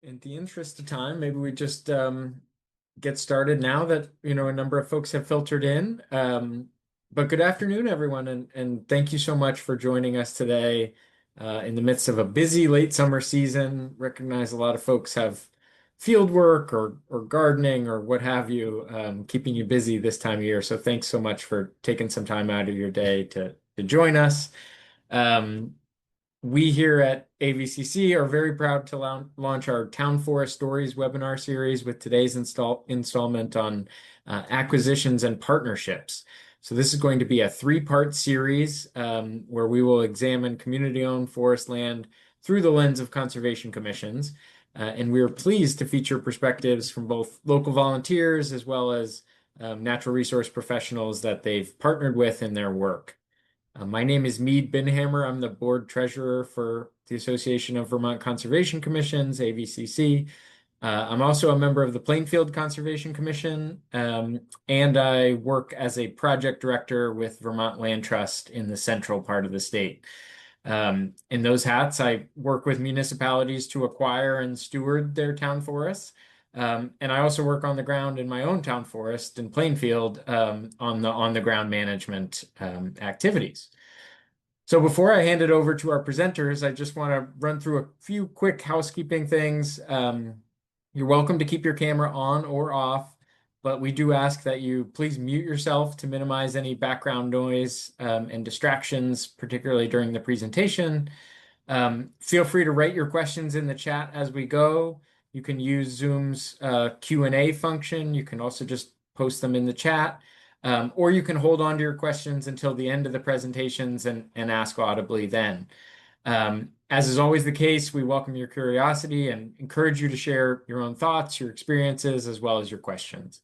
In the interest of time, maybe we just get started now that a number of folks have filtered in. But good afternoon, everyone, and thank you so much for joining us today in the midst of a busy late summer season. Recognize a lot of folks have field work or gardening or what have you, keeping you busy this time of year. So thanks so much for taking some time out of your day to join us. We here at AVCC are very proud to launch our Town Forest Stories webinar series with today's installment on acquisitions and partnerships. So this is going to be a three-part series where we will examine community-owned forest land through the lens of conservation commissions. And we are pleased to feature perspectives from both local volunteers as well as natural resource professionals that they've partnered with in their work. My name is Mead Binhammer. I'm the board treasurer for the Association of Vermont Conservation Commissions, AVCC. I'm also a member of the Plainfield Conservation Commission, and I work as a project director with Vermont Land Trust in the central part of the state. In those hats, I work with municipalities to acquire and steward their town forests. And I also work on the ground in my own town forest in Plainfield on the ground management activities. So before I hand it over to our presenters, I just want to run through a few quick housekeeping things. You're welcome to keep your camera on or off, but we do ask that you please mute yourself to minimize any background noise and distractions, particularly during the presentation. Feel free to write your questions in the chat as we go. You can use Zoom's Q&A function. You can also just post them in the chat, or you can hold on to your questions until the end of the presentations and ask audibly then. As is always the case, we welcome your curiosity and encourage you to share your own thoughts, your experiences, as well as your questions.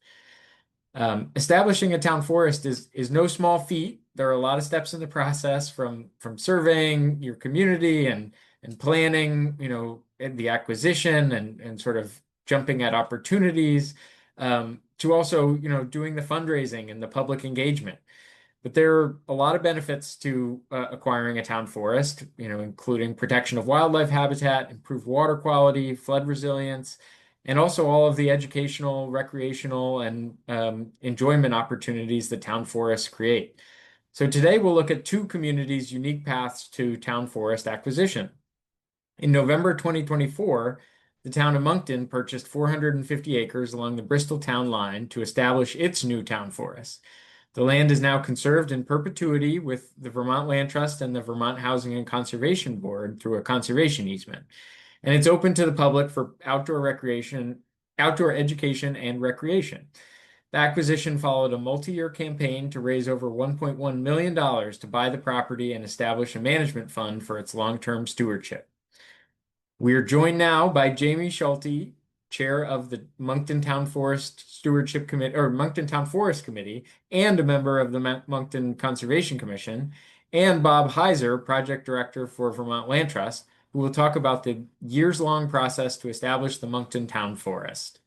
Establishing a town forest is no small feat. There are a lot of steps in the process from surveying your community and planning, the acquisition and sort of jumping at opportunities, to also, doing the fundraising and the public engagement. But there are a lot of benefits to acquiring a town forest, including protection of wildlife habitat, improved water quality, flood resilience, and also all of the educational, recreational, and enjoyment opportunities that town forests create. So today we'll look at two communities' unique paths to town forest acquisition. In November 2024, the town of Monkton purchased 450 acres along the Bristol town line to establish its new town forest. The land is now conserved in perpetuity with the Vermont Land Trust and the Vermont Housing and Conservation Board through a conservation easement. And it's open to the public for outdoor education, and recreation. The acquisition followed a multi-year campaign to raise over $1.1 million to buy the property and establish a management fund for its long-term stewardship. We are joined now by Jaime Schulte, chair of the Monkton Town Forest Stewardship Committee, or Monkton Town Forest Committee, and a member of the Monkton Conservation Commission, and Bob Heiser, project director for Vermont Land Trust, who will talk about the years-long process to establish the Monkton Town Forest.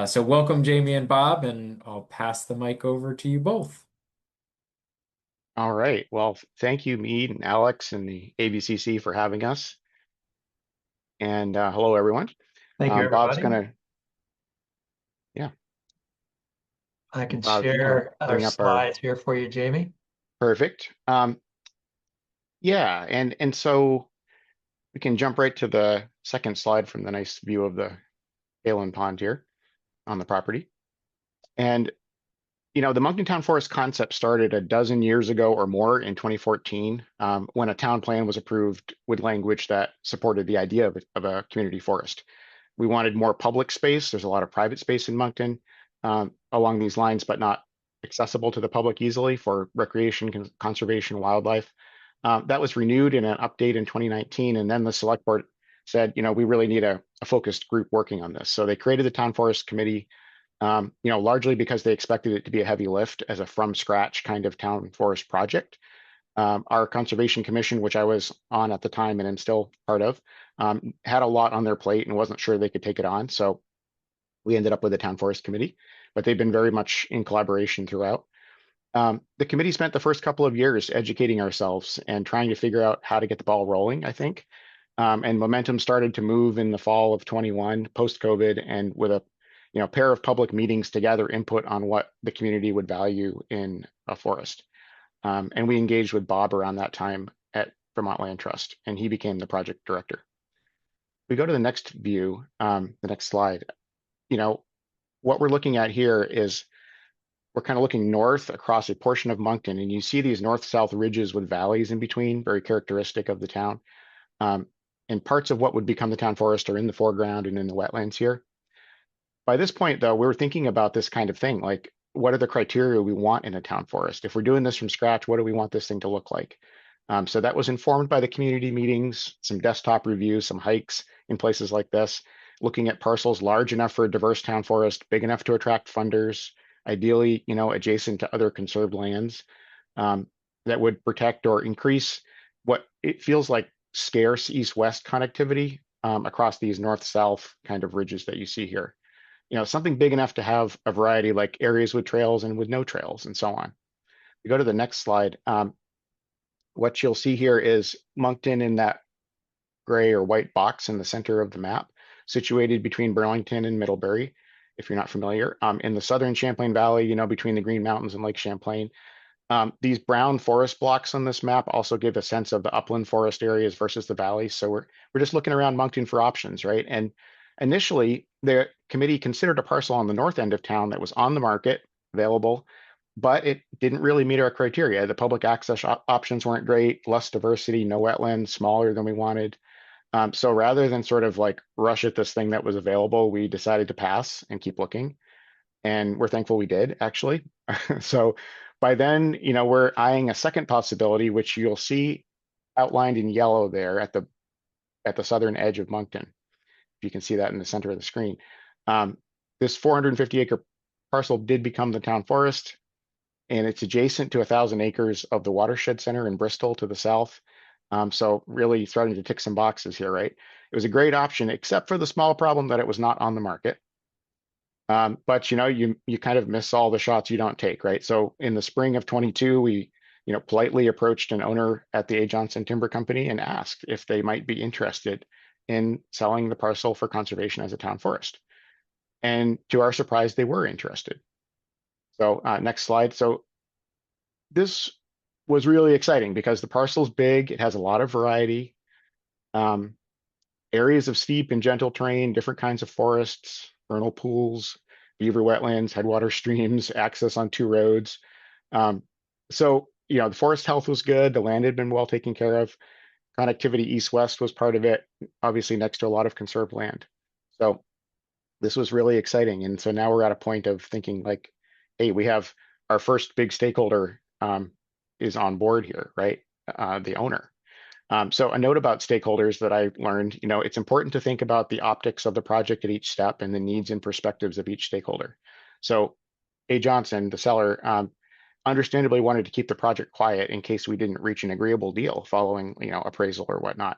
So welcome, Jaime and Bob, and I'll pass the mic over to you both. All right. Well, thank you, Mead and Alex and the AVCC for having us. And hello, everyone. Thank you, everybody. Bob's gonna, I can share our slides here for you, Jaime. Perfect. Yeah, and so we can jump right to the second slide from the nice view of the Galen Pond here on the property. And the Monkton Town Forest concept started a dozen years ago or more in 2014, when a town plan was approved with language that supported the idea of a community forest. We wanted more public space. There's a lot of private space in Monkton along these lines, but not accessible to the public easily for recreation, conservation, wildlife. That was renewed in an update in 2019, and then the select board said, we really need a focused group working on this. So they created the Town Forest Committee, largely because they expected it to be a heavy lift as a from scratch kind of town forest project. Our Conservation Commission, which I was on at the time and am still part of, had a lot on their plate and wasn't sure they could take it on. So we ended up with the Town Forest Committee, but they've been very much in collaboration throughout. The committee spent the first couple of years educating ourselves and trying to figure out how to get the ball rolling, I think. And momentum started to move in the fall of 21, post-COVID, and with a pair of public meetings to gather input on what the community would value in a forest. And we engaged with Bob around that time at Vermont Land Trust, and he became the project director. We go to the next view, the next slide. What we're looking at here is we're kind of looking north across a portion of Monkton, and you see these north-south ridges with valleys in between, very characteristic of the town. And parts of what would become the town forest are in the foreground and in the wetlands here. By this point, though, we were thinking about this kind of thing, like what are the criteria we want in a town forest? If we're doing this from scratch, what do we want this thing to look like? So that was informed by the community meetings, some desktop reviews, some hikes in places like this, looking at parcels large enough for a diverse town forest, big enough to attract funders, ideally, adjacent to other conserved lands that would protect or increase what it feels like scarce east-west connectivity across these north-south kind of ridges that you see here. Something big enough to have a variety, like areas with trails and with no trails and so on. We go to the next slide. What you'll see here is Monkton in that gray or white box in the center of the map, situated between Burlington and Middlebury, if you're not familiar. In the southern Champlain Valley, between the Green Mountains and Lake Champlain. These brown forest blocks on this map also give a sense of the upland forest areas versus the valleys. So we're just looking around Monkton for options, right? And initially, the committee considered a parcel on the north end of town that was on the market, available, but it didn't really meet our criteria. The public access options weren't great, less diversity, no wetlands, smaller than we wanted. So rather than sort of like rush at this thing that was available, we decided to pass and keep looking. And we're thankful we did, actually. So by then, we're eyeing a second possibility, which you'll see outlined in yellow there at the southern edge of Monkton. You can see that in the center of the screen. This 450-acre parcel did become the town forest, and it's adjacent to 1,000 acres of the watershed center in Bristol to the south. So really starting to tick some boxes here, right? It was a great option, except for the small problem that it was not on the market. But you kind of miss all the shots you don't take, right? So in the spring of 22, we politely approached an owner at the A. Johnson Timber Company and asked if they might be interested in selling the parcel for conservation as a town forest. And to our surprise, they were interested. So next slide. So this was really exciting because the parcel's big. It has a lot of variety, areas of steep and gentle terrain, different kinds of forests, vernal pools, beaver wetlands, headwater streams, access on 2 roads. So, the forest health was good. The land had been well taken care of. Connectivity east-west was part of it, obviously next to a lot of conserved land. So this was really exciting. And so now we're at a point of thinking like, hey, we have our first big stakeholder is on board here, right? The owner. So a note about stakeholders that I learned, it's important to think about the optics of the project at each step and the needs and perspectives of each stakeholder. So A. Johnson, the seller, understandably wanted to keep the project quiet in case we didn't reach an agreeable deal following, appraisal or whatnot.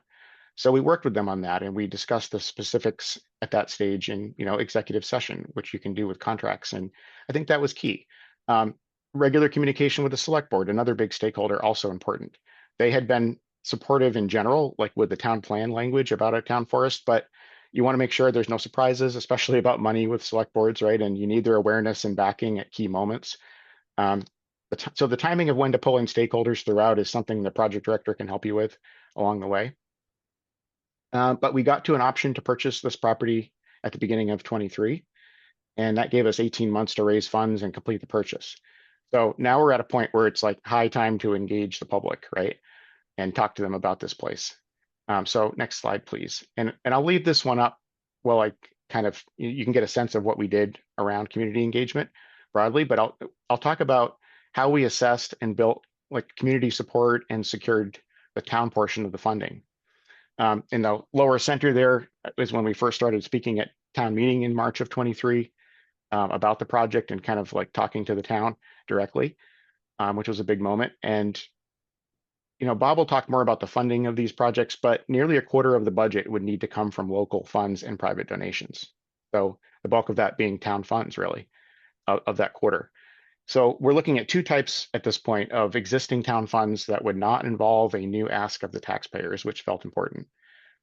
So we worked with them on that, and we discussed the specifics at that stage in, executive session, which you can do with contracts. And I think that was key. Regular communication with the select board, another big stakeholder, also important. They had been supportive in general, like with the town plan language about a town forest, but you want to make sure there's no surprises, especially about money with select boards, right? And you need their awareness and backing at key moments. So the timing of when to pull in stakeholders throughout is something the project director can help you with along the way. But we got to an option to purchase this property at the beginning of 23, and that gave us 18 months to raise funds and complete the purchase. So now we're at a point where it's like high time to engage the public, right? And talk to them about this place. So next slide, please. And I'll leave this one up while I kind of, you can get a sense of what we did around community engagement broadly, but I'll talk about how we assessed and built like community support and secured the town portion of the funding. In the lower center there is when we first started speaking at town meeting in March of 23 about the project and kind of like talking to the town directly, which was a big moment. And Bob will talk more about the funding of these projects, but nearly a quarter of the budget would need to come from local funds and private donations. So the bulk of that being town funds, really, of that quarter. So we're looking at 2 types at this point of existing town funds that would not involve a new ask of the taxpayers, which felt important.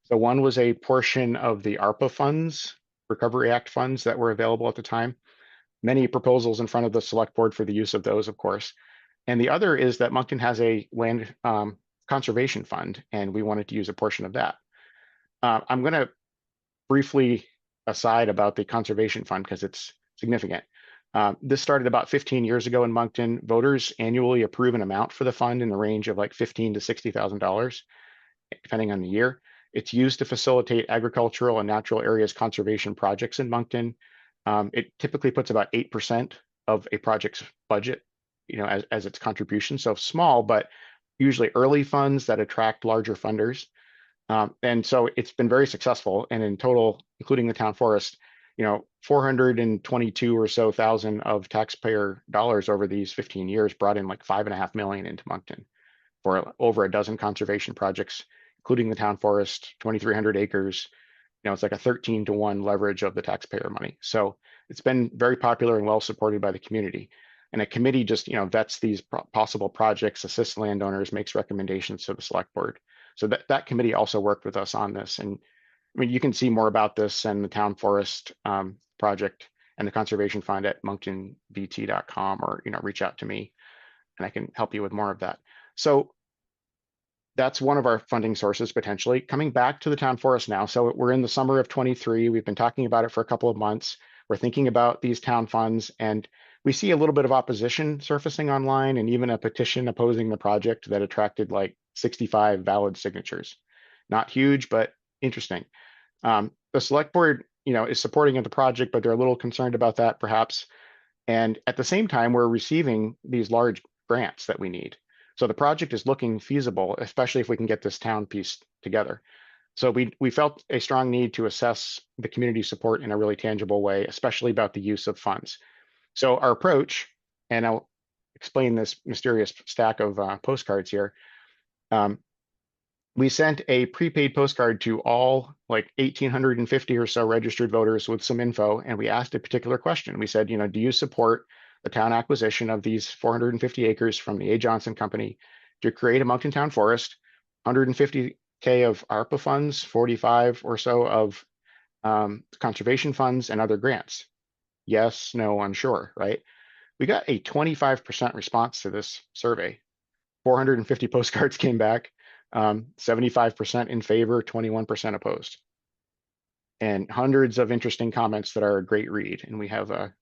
So one was a portion of the ARPA funds, Recovery Act funds that were available at the time. Many proposals in front of the select board for the use of those, of course. And the other is that Monkton has a land conservation fund, and we wanted to use a portion of that. I'm going to briefly aside about the conservation fund because it's significant. This started about 15 years ago in Monkton. Voters annually approve an amount for the fund in the range of like $15,000 to $60,000, depending on the year. It's used to facilitate agricultural and natural areas conservation projects in Monkton. It typically puts about 8% of a project's budget, as its contribution. So small, but usually early funds that attract larger funders. And so it's been very successful. And in total, including the town forest, 422 or so thousand of taxpayer dollars over these 15 years brought in like $5.5 million into Monkton for over a dozen conservation projects, including the town forest, 2,300 acres. It's like a 13-to-1 leverage of the taxpayer money. So it's been very popular and well supported by the community. And a committee just, vets these possible projects, assists landowners, makes recommendations to the select board. So that committee also worked with us on this. And I mean, you can see more about this and the town forest project and the conservation fund at monktonvt.com, or reach out to me and I can help you with more of that. So that's one of our funding sources potentially. Coming back to the town forest now. So we're in the summer of 23. We've been talking about it for a couple of months. We're thinking about these town funds, and we see a little bit of opposition surfacing online, and even a petition opposing the project that attracted like 65 valid signatures. Not huge, but interesting. The select board, is supporting of the project, but they're a little concerned about that perhaps. And at the same time, we're receiving these large grants that we need. So the project is looking feasible, especially if we can get this town piece together. So we felt a strong need to assess the community support in a really tangible way, especially about the use of funds. So our approach, and I'll explain this mysterious stack of postcards here. We sent a prepaid postcard to all like 1,850 or so registered voters with some info, and we asked a particular question. We said, do you support the town acquisition of these 450 acres from the A. Johnson Company to create a Monkton Town Forest, 150K of ARPA funds, 45 or so of conservation funds, and other grants? Yes, no, unsure, right? We got a 25% response to this survey. 450 postcards came back, 75% in favor, 21% opposed. And hundreds of interesting comments that are a great read. And we have a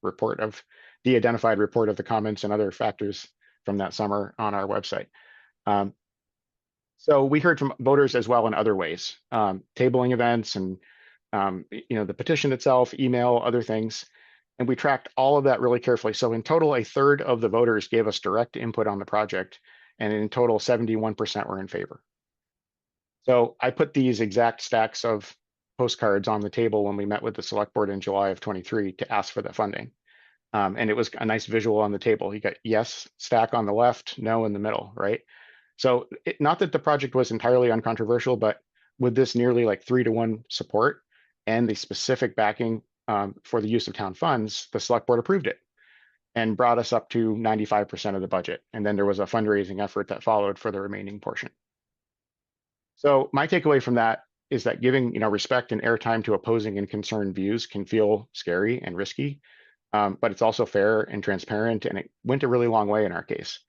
de-identified report of the comments and other factors from that summer on our website. So we heard from voters as well in other ways, tabling events and the petition itself, email, other things. And we tracked all of that really carefully. So in total, a third of the voters gave us direct input on the project. And in total, 71% were in favor. So I put these exact stacks of postcards on the table when we met with the select board in July of 23 to ask for the funding. And it was a nice visual on the table. You got yes stack on the left, no in the middle, right? So not that the project was entirely uncontroversial, but with this nearly like 3-to-1 support and the specific backing for the use of town funds, the select board approved it and brought us up to 95% of the budget. And then there was a fundraising effort that followed for the remaining portion. So my takeaway from that is that giving respect and airtime to opposing and concerned views can feel scary and risky, but it's also fair and transparent, and it went a really long way in our case.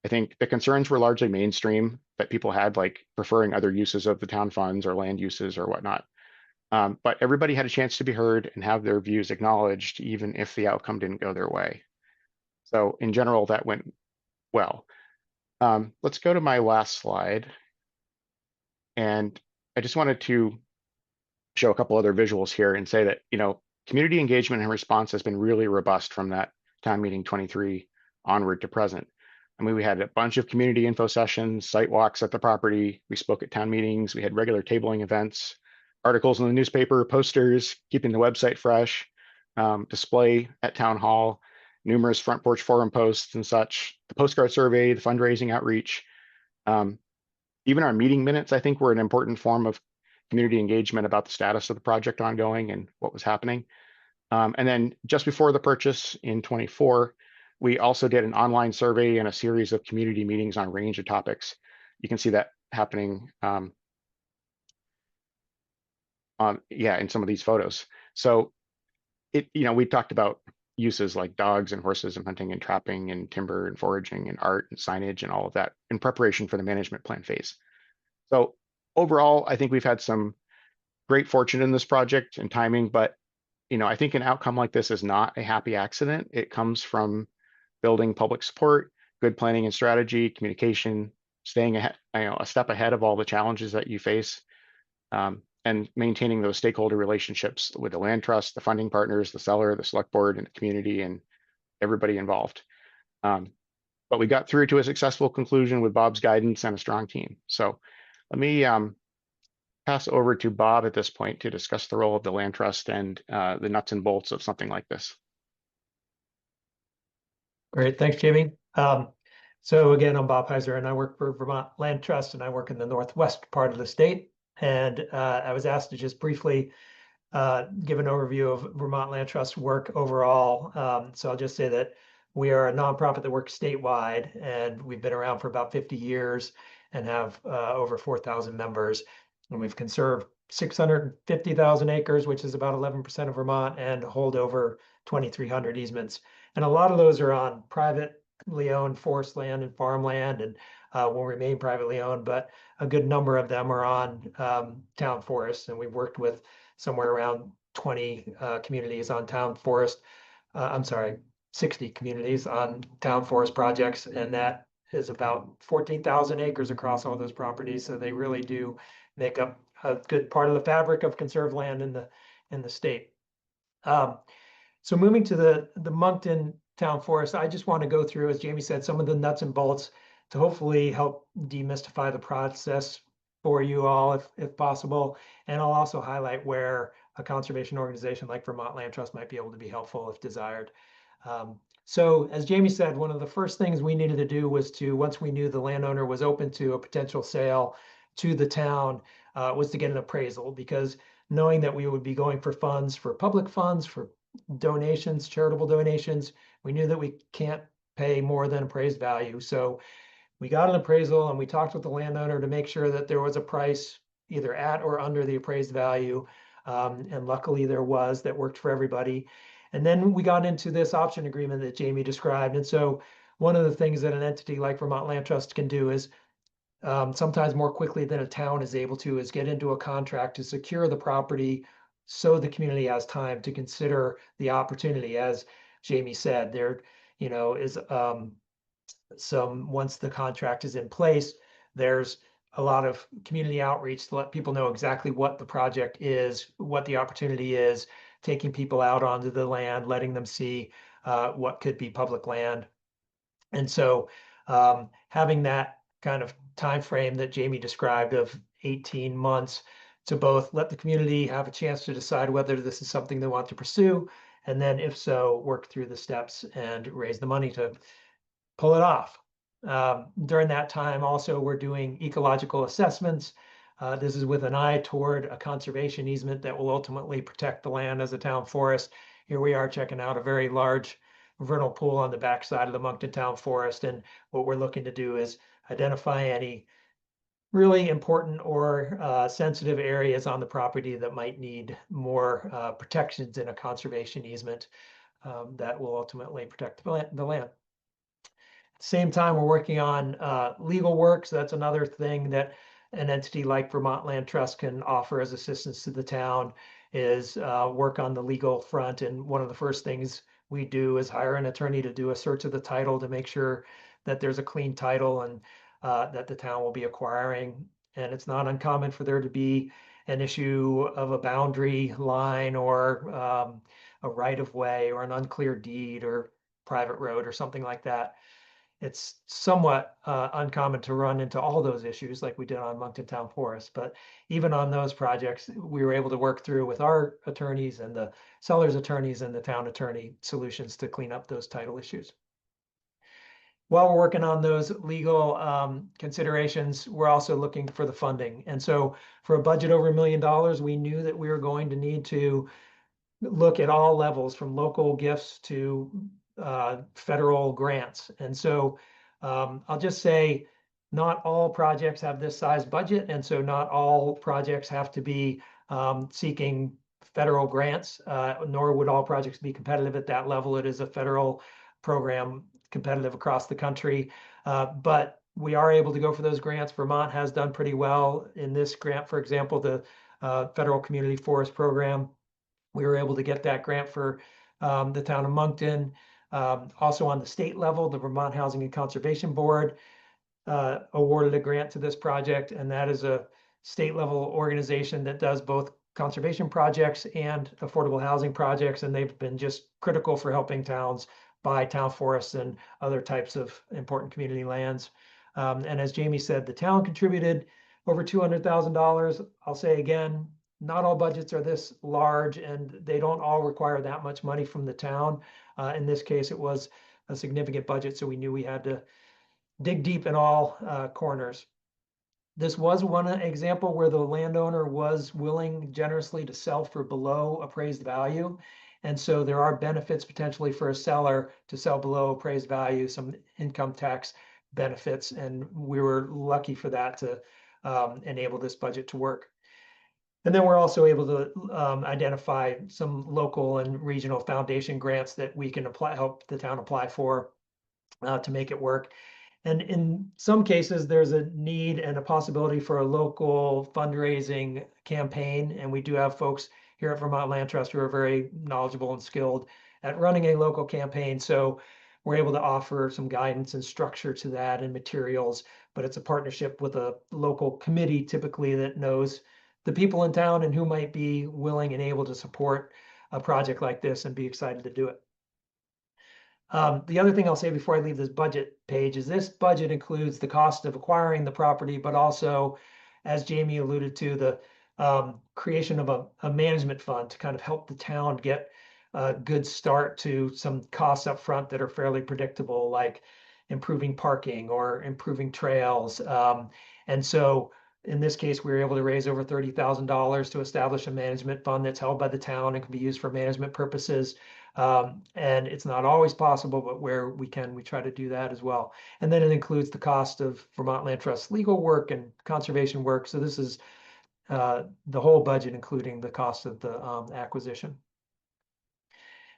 I think the concerns were largely mainstream that people had, like preferring other uses of the town funds or land uses or whatnot. But everybody had a chance to be heard and have their views acknowledged, even if the outcome didn't go their way. So in general, that went well. Let's go to my last slide. And I just wanted to show a couple other visuals here and say that, community engagement and response has been really robust from that town meeting 23 onward to present. I mean, we had a bunch of community info sessions, site walks at the property. We spoke at town meetings. We had regular tabling events, articles in the newspaper, posters, keeping the website fresh, display at town hall, numerous front porch forum posts and such, the postcard survey, the fundraising outreach. Even our meeting minutes, I think, were an important form of community engagement about the status of the project ongoing and what was happening. And then just before the purchase in 24, we also did an online survey and a series of community meetings on a range of topics. You can see that happening yeah, in some of these photos. So we talked about uses like dogs and horses and hunting and trapping and timber and foraging and art and signage and all of that in preparation for the management plan phase. So overall, I think we've had some great fortune in this project and timing, but I think an outcome like this is not a happy accident. It comes from building public support, good planning and strategy, communication, staying ahead, a step ahead of all the challenges that you face, and maintaining those stakeholder relationships with the land trust, the funding partners, the seller, the select board, and the community, and everybody involved. But we got through to a successful conclusion with Bob's guidance and a strong team. So let me pass over to Bob at this point to discuss the role of the land trust and the nuts and bolts of something like this. Great, thanks, Jamie. So again, I'm Bob Heiser, and I work for Vermont Land Trust, and I work in the northwest part of the state. And I was asked to just briefly give an overview of Vermont Land Trust work overall. So I'll just say that we are a nonprofit that works statewide, and we've been around for about 50 years and have over 4,000 members. And we've conserved 650,000 acres, which is about 11% of Vermont, and hold over 2,300 easements. And a lot of those are on privately owned forest land and farmland, and will remain privately owned, but a good number of them are on town forests. And we've worked with somewhere around 20 communities on town forest. 60 communities on town forest projects, and that is about 14,000 acres across all those properties. So they really do make up a good part of the fabric of conserved land in the state. So moving to the Monkton Town Forest, I just want to go through, as Jamie said, some of the nuts and bolts to hopefully help demystify the process for you all, if possible. And I'll also highlight where a conservation organization like Vermont Land Trust might be able to be helpful if desired. So as Jamie said, one of the first things we needed to do was to, once we knew the landowner was open to a potential sale to the town, was to get an appraisal, because knowing that we would be going for funds, for public funds, for donations, charitable donations, we knew that we can't pay more than appraised value. So we got an appraisal, and we talked with the landowner to make sure that there was a price either at or under the appraised value. And luckily there was, that worked for everybody. And then we got into this option agreement that Jamie described. And so one of the things that an entity like Vermont Land Trust can do is sometimes more quickly than a town is able to, is get into a contract to secure the property so the community has time to consider the opportunity. As Jamie said, there is once the contract is in place, there's a lot of community outreach to let people know exactly what the project is, what the opportunity is, taking people out onto the land, letting them see what could be public land. And so having that kind of time frame that Jamie described of 18 months to both let the community have a chance to decide whether this is something they want to pursue, and then if so, work through the steps and raise the money to pull it off. During that time also, we're doing ecological assessments. This is with an eye toward a conservation easement that will ultimately protect the land as a town forest. Here we are checking out a very large vernal pool on the backside of the Monkton Town Forest. And what we're looking to do is identify any really important or sensitive areas on the property that might need more protections in a conservation easement that will ultimately protect the land. At the same time, we're working on legal work. So that's another thing that an entity like Vermont Land Trust can offer as assistance to the town, is work on the legal front. And one of the first things we do is hire an attorney to do a search of the title to make sure that there's a clean title and that the town will be acquiring. And it's not uncommon for there to be an issue of a boundary line or a right of way or an unclear deed or private road or something like that. It's somewhat uncommon to run into all those issues like we did on Monkton Town Forest. But even on those projects, we were able to work through with our attorneys and the seller's attorneys and the town attorney solutions to clean up those title issues. While we're working on those legal considerations, we're also looking for the funding. And so for a budget over $1 million, we knew that we were going to need to look at all levels, from local gifts to federal grants. And so I'll just say, not all projects have this size budget. And so not all projects have to be seeking federal grants, nor would all projects be competitive at that level. It is a federal program, competitive across the country. But we are able to go for those grants. Vermont has done pretty well in this grant. For example, the Federal Community Forest Program, we were able to get that grant for the town of Monkton. Also on the state level, the Vermont Housing and Conservation Board awarded a grant to this project, and that is a state level organization that does both conservation projects and affordable housing projects, and they've been just critical for helping towns buy town forests and other types of important community lands. And as Jaime said, the town contributed over $200,000. I'll say again, not all budgets are this large, and they don't all require that much money from the town. In this case, it was a significant budget, so we knew we had to dig deep in all corners. This was one example where the landowner was willing generously to sell for below appraised value. And so there are benefits potentially for a seller to sell below appraised value, some income tax benefits. And we were lucky for that to enable this budget to work. And then we're also able to identify some local and regional foundation grants that we can help the town apply for to make it work. And in some cases, there's a need and a possibility for a local fundraising campaign. And we do have folks here at Vermont Land Trust who are very knowledgeable and skilled at running a local campaign. So we're able to offer some guidance and structure to that and materials, but it's a partnership with a local committee typically that knows the people in town and who might be willing and able to support a project like this and be excited to do it. The other thing I'll say before I leave this budget page is this budget includes the cost of acquiring the property, but also, as Jaime alluded to, the creation of a management fund to kind of help the town get a good start to some costs up front that are fairly predictable, like improving parking or improving trails. And so in this case, we were able to raise over $30,000 to establish a management fund that's held by the town and can be used for management purposes. And it's not always possible, but where we can, we try to do that as well. And then it includes the cost of Vermont Land Trust legal work and conservation work. So this is the whole budget, including the cost of the acquisition.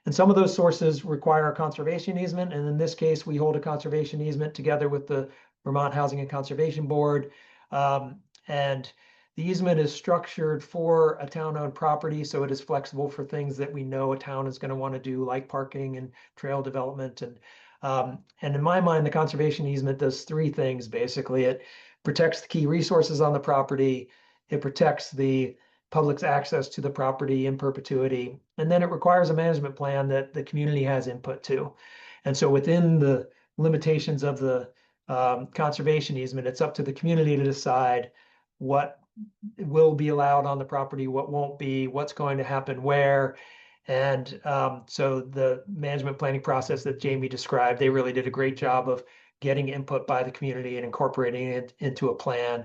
And some of those sources require a conservation easement. And in this case, we hold a conservation easement together with the Vermont Housing and Conservation Board. And the easement is structured for a town-owned property, so it is flexible for things that we know a town is going to want to do, like parking and trail development. And in my mind, the conservation easement does three things, basically. It protects the key resources on the property, it protects the public's access to the property in perpetuity, and then it requires a management plan that the community has input to. And so within the limitations of the conservation easement, it's up to the community to decide what will be allowed on the property, what won't be, what's going to happen where. And so the management planning process that Jaime described, they really did a great job of getting input by the community and incorporating it into a plan.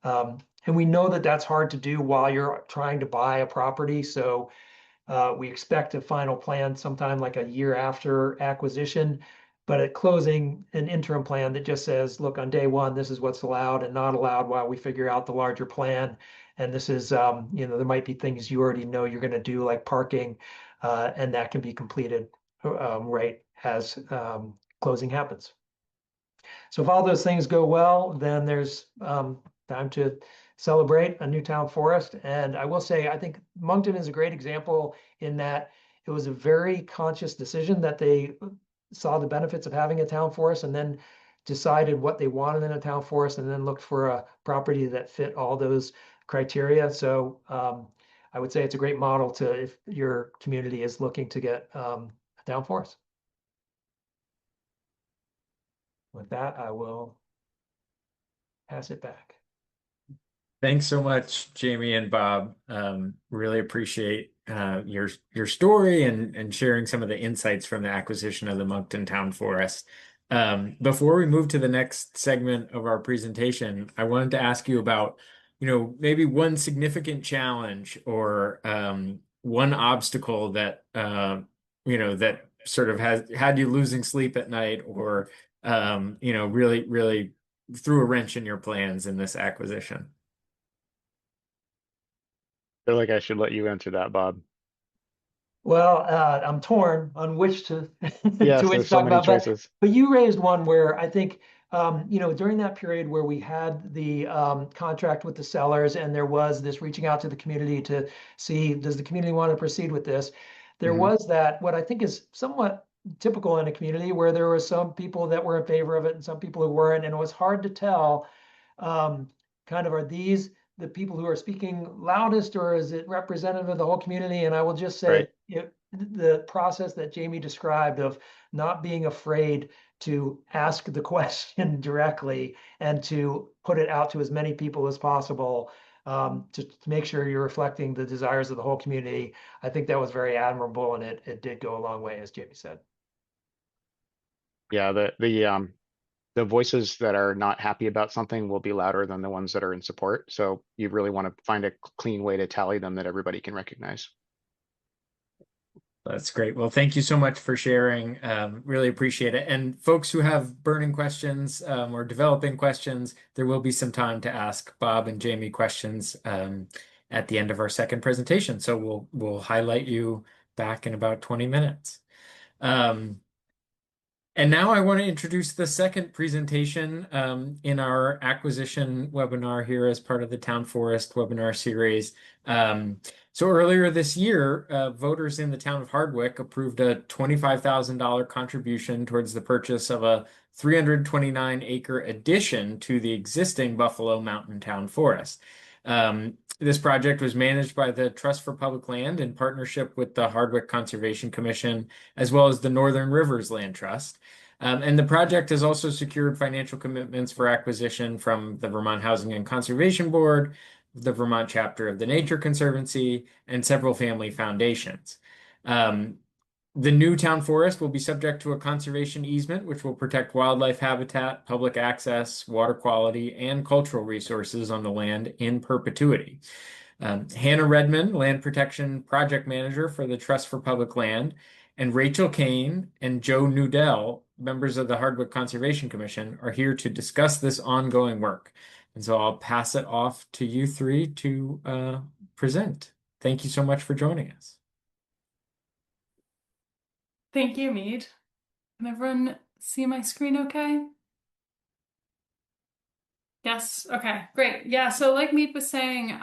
And we know that that's hard to do while you're trying to buy a property. So we expect a final plan sometime like a year after acquisition. But at closing, an interim plan that just says, look, on day one, this is what's allowed and not allowed while we figure out the larger plan. And this is, there might be things you already know you're going to do, like parking, and that can be completed right as closing happens. So if all those things go well, then there's time to celebrate a new town forest. And I will say, I think Monkton is a great example in that it was a very conscious decision that they saw the benefits of having a town forest and then decided what they wanted in a town forest and then looked for a property that fit all those criteria. So I would say it's a great model to if your community is looking to get a town forest. With that, I will pass it back. Thanks so much, Jaime and Bob. Really appreciate your story and sharing some of the insights from the acquisition of the Monkton Town Forest. Before we move to the next segment of our presentation, I wanted to ask you about, maybe one significant challenge or one obstacle that that sort of has had you losing sleep at night, or really threw a wrench in your plans in this acquisition. feel like I should let you answer that, Bob. Well, I'm torn on which to to Yes, which there's to so talk many about, choices. but you raised one where I think during that period where we had the contract with the sellers and there was this reaching out to the community to see, does the community want to proceed with this? There Hmm. was that, what I think is somewhat typical in a community where there were some people that were in favor of it and some people who weren't, and it was hard to tell um, kind of, are these the people who are speaking loudest, or is it representative of the whole community? And I will just say Right. the process that Jaime described of not being afraid to ask the question directly and to put it out to as many people as possible, to make sure you're reflecting the desires of the whole community. I think that was very admirable, and it did go a long way, as Jaime said. Yeah, the voices that are not happy about something will be louder than the ones that are in support. So you really want to find a clean way to tally them that everybody can recognize. That's great. Well, thank you so much for sharing. Really appreciate it. And folks who have burning questions or developing questions, there will be some time to ask Bob and Jaime questions at the end of our second presentation. So we'll highlight you back in about 20 minutes. And now I want to introduce the second presentation in our acquisition webinar here as part of the Town Forest webinar series. So earlier this year, voters in the town of Hardwick approved a $25,000 contribution towards the purchase of a 329-acre addition to the existing Buffalo Mountain Town Forest. This project was managed by the Trust for Public Land in partnership with the Hardwick Conservation Commission, as well as the Northern Rivers Land Trust. And the project has also secured financial commitments for acquisition from the Vermont Housing and Conservation Board, the Vermont chapter of the Nature Conservancy, and several family foundations. The new town forest will be subject to a conservation easement, which will protect wildlife habitat, public access, water quality, and cultural resources on the land in perpetuity. Hannah Redmon, Land Protection Project Manager for the Trust for Public Land, and Rachel Kane and Joe Nudell, members of the Hardwick Conservation Commission, are here to discuss this ongoing work. And so I'll pass it off to you three to present. Thank you so much for joining us. Thank you, Mead. Can everyone see my screen okay? Yes, okay, great. Yeah, so like Mead was saying,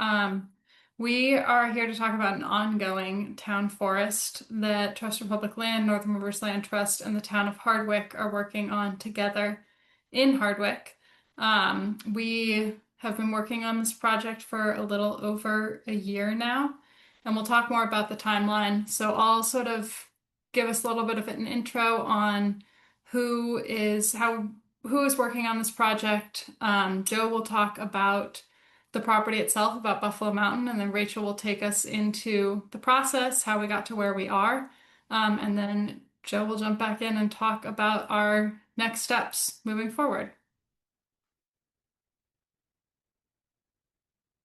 we are here to talk about an ongoing town forest that Trust for Public Land, Northern Rivers Land Trust, and the town of Hardwick are working on together in Hardwick. We have been working on this project for a little over a year now, and we'll talk more about the timeline. So I'll sort of give us a little bit of an intro on who is working on this project. Joe will talk about the property itself, about Buffalo Mountain, and then Rachel will take us into the process, how we got to where we are. And then Joe will jump back in and talk about our next steps moving forward.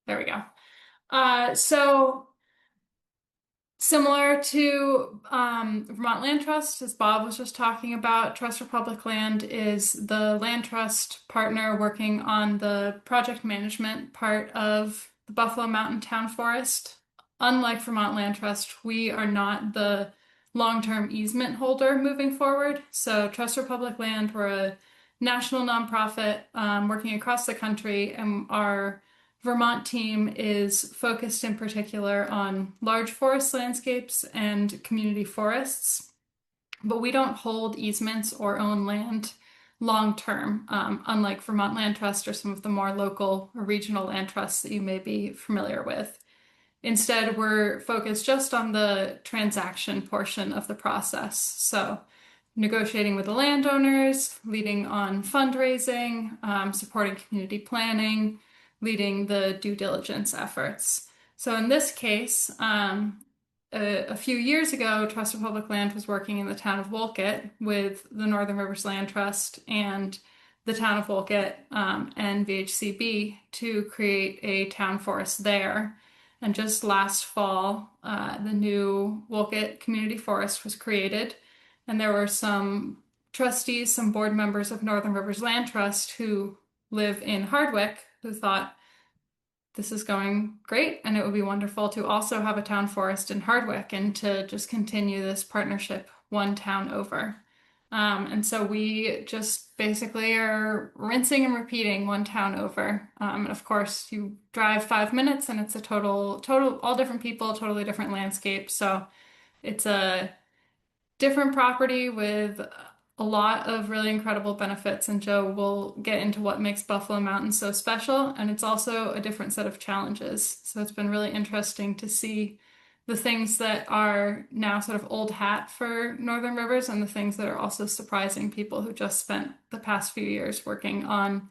There we go. So similar to Vermont Land Trust, as Bob was just talking about, Trust for Public Land is the land trust partner working on the project management part of the Buffalo Mountain Town Forest. Unlike Vermont Land Trust, we are not the long-term easement holder moving forward. So Trust for Public Land, we're a national nonprofit working across the country, and our Vermont team is focused in particular on large forest landscapes and community forests, but we don't hold easements or own land long term, unlike Vermont Land Trust or some of the more local or regional land trusts that you may be familiar with. Instead, we're focused just on the transaction portion of the process. So negotiating with the landowners, leading on fundraising, supporting community planning, leading the due diligence efforts. So in this case, a few years ago, Trust for Public Land was working in the town of Wolcott with the Northern Rivers Land Trust and the town of Wolcott and VHCB to create a town forest there. And just last fall, the new Wolcott Community Forest was created, and there were some trustees, some board members of Northern Rivers Land Trust who live in Hardwick who thought this is going great, and it would be wonderful to also have a town forest in Hardwick and to just continue this partnership one town over. And so we just basically are rinsing and repeating one town over. And of course, you drive 5 minutes and it's a total, all different people, totally different landscape. So it's a different property with a lot of really incredible benefits. And Joe will get into what makes Buffalo Mountain so special. And it's also a different set of challenges. So it's been really interesting to see the things that are now sort of old hat for Northern Rivers and the things that are also surprising people who just spent the past few years working on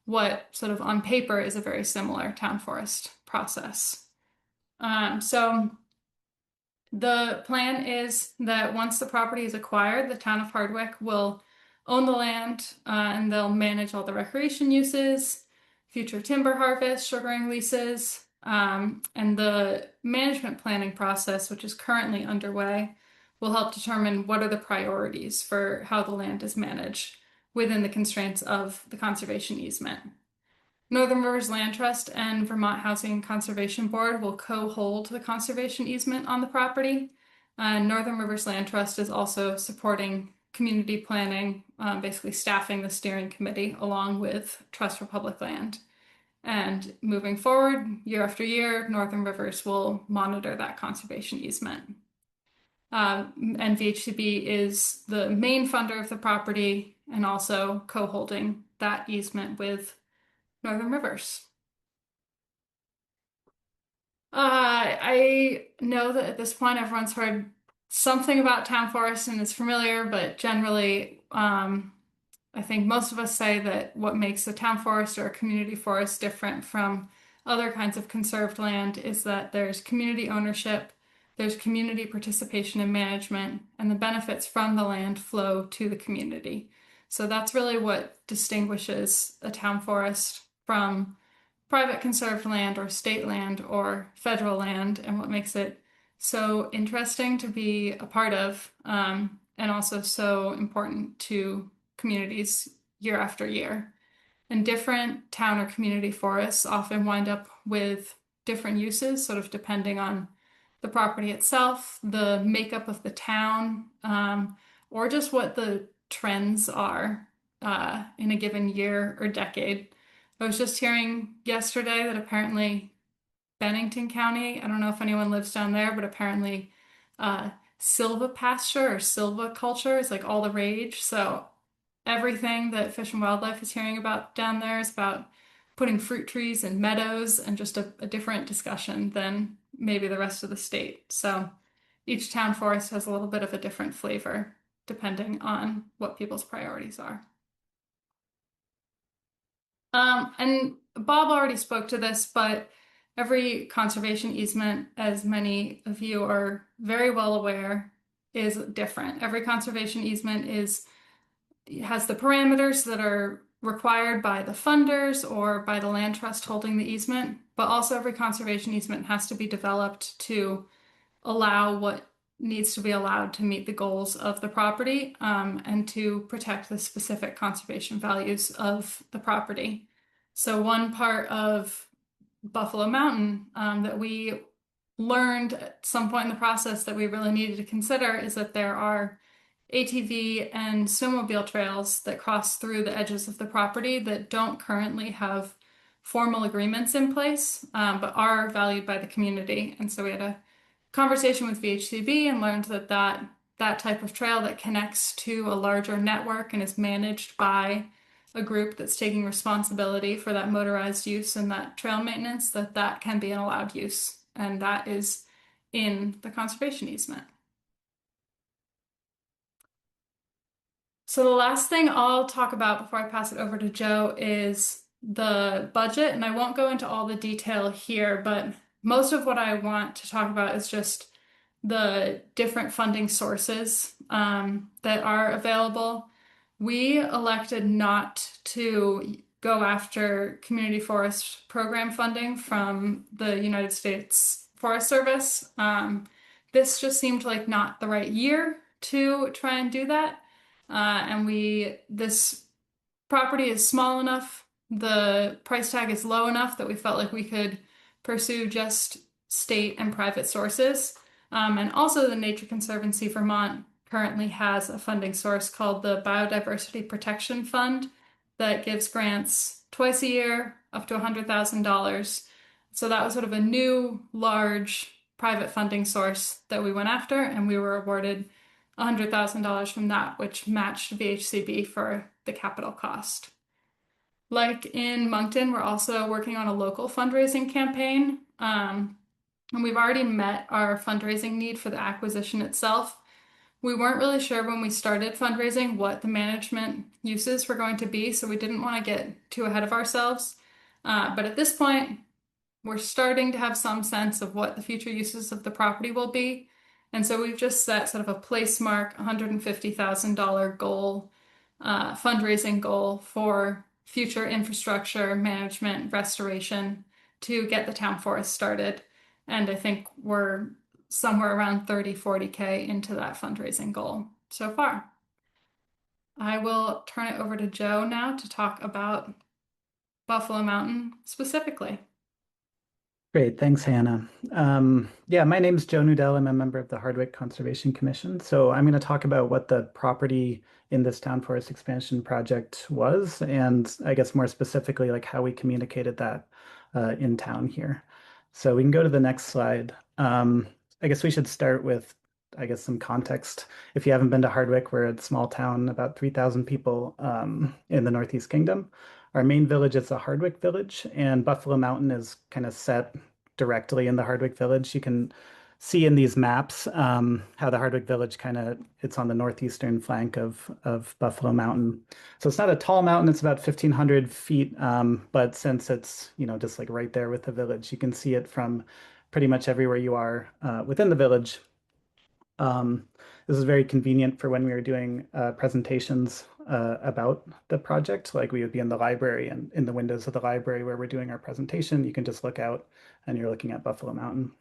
what sort of on paper is a very similar town forest process. So the plan is that once the property is acquired, the town of Hardwick will own the land and they'll manage all the recreation uses, future timber harvest, sugaring leases, and the management planning process, which is currently underway, will help determine what are the priorities for how the land is managed within the constraints of the conservation easement. Northern Rivers Land Trust and Vermont Housing and Conservation Board will co-hold the conservation easement on the property. Northern Rivers Land Trust is also supporting community planning, basically staffing the steering committee along with Trust for Public Land. And moving forward, year after year, Northern Rivers will monitor that conservation easement. And VHCB is the main funder of the property and also co-holding that easement with Northern Rivers. I know that at this point everyone's heard something about town forest and is familiar, but generally, I think most of us say that what makes a town forest or a community forest different from other kinds of conserved land is that there's community ownership, there's community participation and management, and the benefits from the land flow to the community. So that's really what distinguishes a town forest from private conserved land or state land or federal land, and what makes it so interesting to be a part of, and also so important to communities year after year. And different town or community forests often wind up with different uses, sort of depending on the property itself, the makeup of the town, or just what the trends are in a given year or decade. I was just hearing yesterday that apparently Bennington County, I don't know if anyone lives down there, but apparently silvipasture or silviculture is like all the rage. So everything that Fish and Wildlife is hearing about down there is about putting fruit trees in meadows, and just a different discussion than maybe the rest of the state. So each town forest has a little bit of a different flavor depending on what people's priorities are. And Bob already spoke to this, but every conservation easement, as many of you are very well aware, is different. Every conservation easement has the parameters that are required by the funders or by the land trust holding the easement, but also every conservation easement has to be developed to allow what needs to be allowed to meet the goals of the property, and to protect the specific conservation values of the property. So one part of Buffalo Mountain that we learned at some point in the process that we really needed to consider is that there are ATV and snowmobile trails that cross through the edges of the property that don't currently have formal agreements in place, but are valued by the community. And so we had a conversation with VHCB and learned that that type of trail that connects to a larger network and is managed by a group that's taking responsibility for that motorized use and that trail maintenance, that can be an allowed use. And that is in the conservation easement. So the last thing I'll talk about before I pass it over to Joe is the budget. And I won't go into all the detail here, but most of what I want to talk about is just the different funding sources that are available. We elected not to go after community forest program funding from the United States Forest Service. This just seemed like not the right year to try and do that. And this property is small enough, the price tag is low enough that we felt like we could pursue just state and private sources. And also the Nature Conservancy Vermont currently has a funding source called the Biodiversity Protection Fund that gives grants twice a year up to $100,000. So that was sort of a new, large private funding source that we went after, and we were awarded $100,000 from that, which matched VHCB for the capital cost. Like in Monkton, we're also working on a local fundraising campaign. And we've already met our fundraising need for the acquisition itself. We weren't really sure when we started fundraising what the management uses were going to be, so we didn't want to get too ahead of ourselves. But at this point, we're starting to have some sense of what the future uses of the property will be. And so we've just set sort of a place mark, $150,000 goal, fundraising goal for future infrastructure, management, restoration to get the town forest started. And I think we're somewhere around 40K into that fundraising goal so far. I will turn it over to Joe now to talk about Buffalo Mountain specifically. Great, thanks, Hannah. Yeah, my name is Joe Nudell. I'm a member of the Hardwick Conservation Commission. So I'm going to talk about what the property in this town forest expansion project was, and I guess more specifically, like how we communicated that in town here. So we can go to the next slide. I guess we should start with, I guess, some context. If you haven't been to Hardwick, we're a small town, about 3,000 people in the Northeast Kingdom. Our main village is the Hardwick Village, and Buffalo Mountain is kind of set directly in the Hardwick Village. You can see in these maps how the Hardwick Village it's on the northeastern flank of Buffalo Mountain. So it's not a tall mountain, it's about 1,500 feet, but since it's, just like right there with the village, you can see it from pretty much everywhere you are within the village. This is very convenient for when we were doing presentations about the project. Like we would be in the library, and in the windows of the library where we're doing our presentation, you can just look out and you're looking at Buffalo Mountain.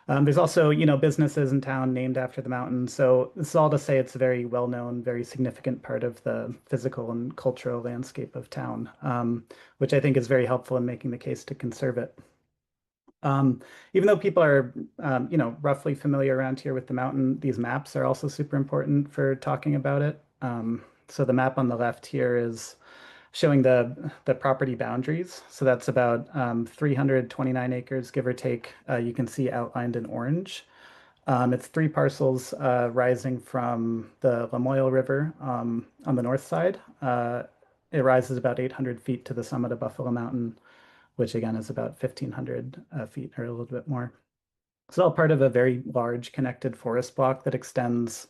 There's also, businesses in town named after the mountain. So this is all to say it's a very well-known, very significant part of the physical and cultural landscape of town, which I think is very helpful in making the case to conserve it. Even though people are, roughly familiar around here with the mountain, these maps are also super important for talking about it. So the map on the left here is showing the property boundaries. So that's about 329 acres, give or take. You can see outlined in orange. It's 3 parcels rising from the Lamoille River on the north side. It rises about 800 feet to the summit of Buffalo Mountain, which again is about 1,500 feet or a little bit more. It's all part of a very large connected forest block that extends